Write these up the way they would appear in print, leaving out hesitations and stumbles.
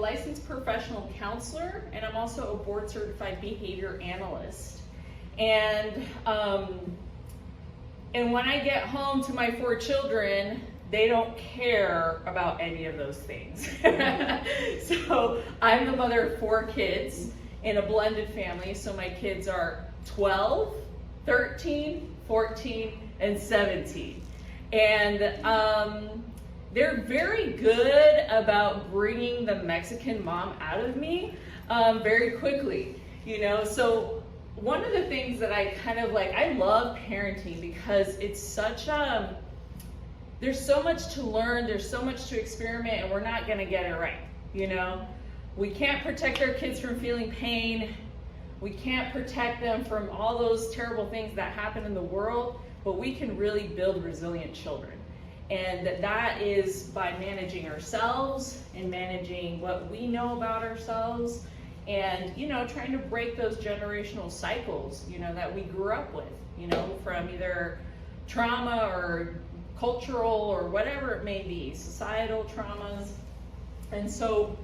licensed professional counselor, and I'm also a board certified behavior analyst. And when I get home to my 4 children, they don't care about any of those things. So I'm the mother of 4 kids in a blended family. So my kids are 12, 13, 14, and 17. And they're very good about bringing the Mexican mom out of me very quickly, you know. So one of the things that I kind of like, I love parenting because it's such there's so much to learn, there's so much to experiment, and we're not gonna get it right, you know. We can't protect our kids from feeling pain. We can't protect them from all those terrible things that happen in the world, but we can really build resilient children. And that is by managing ourselves and managing what we know about ourselves, and, you know, trying to break those generational cycles, you know, that we grew up with, you know, from either trauma or cultural or whatever it may be, societal traumas. And so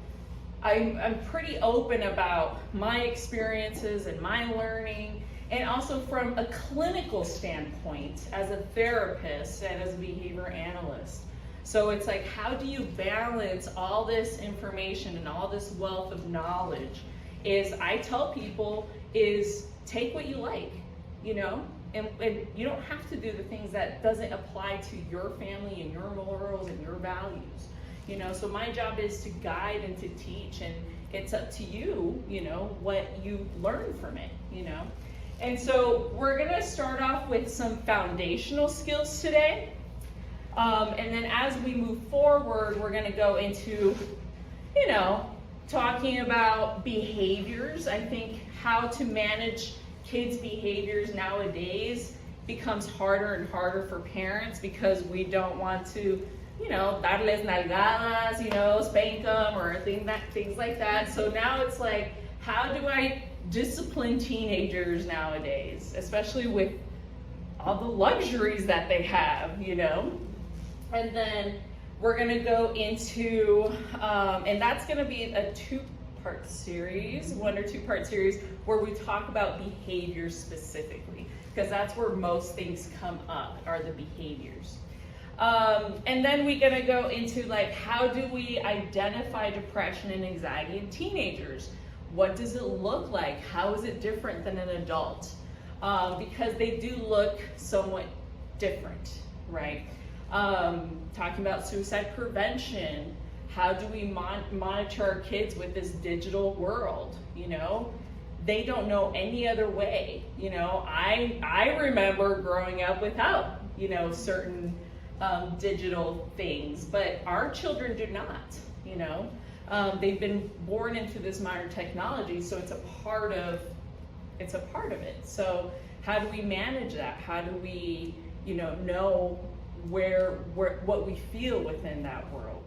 I'm pretty open about my experiences and my learning, and also from a clinical standpoint as a therapist and as a behavior analyst. So it's like, how do you balance all this information and all this wealth of knowledge? Is I tell people is take what you like, you know, and you don't have to do the things that doesn't apply to your family and your morals and your values. You know, so my job is to guide and to teach, and it's up to you, you know, what you learn from it, you know. And so we're gonna start off with some foundational skills today. And then as we move forward, we're gonna go into, you know, talking about behaviors. I think how to manage kids' behaviors nowadays becomes harder and harder for parents because we don't want to, you know, darles nalgadas, you know, spank them or things like that. So now it's like, how do I discipline teenagers nowadays, especially with all the luxuries that they have, you know? And then we're gonna go into, and that's gonna be a 2-part series, 1 or 2-part series, where we talk about behaviors specifically, because that's where most things come up, are the behaviors. And then we're gonna go into like, how do we identify depression and anxiety in teenagers? What does it look like? How is it different than an adult? Because they do look somewhat different, right? Talking about suicide prevention. How do we monitor our kids with this digital world? You know, they don't know any other way. You know, I remember growing up without, you know, certain digital things, but our children do not, you know. They've been born into this modern technology, so it's a part of it. So how do we manage that? How do we, you know where what we feel within that world?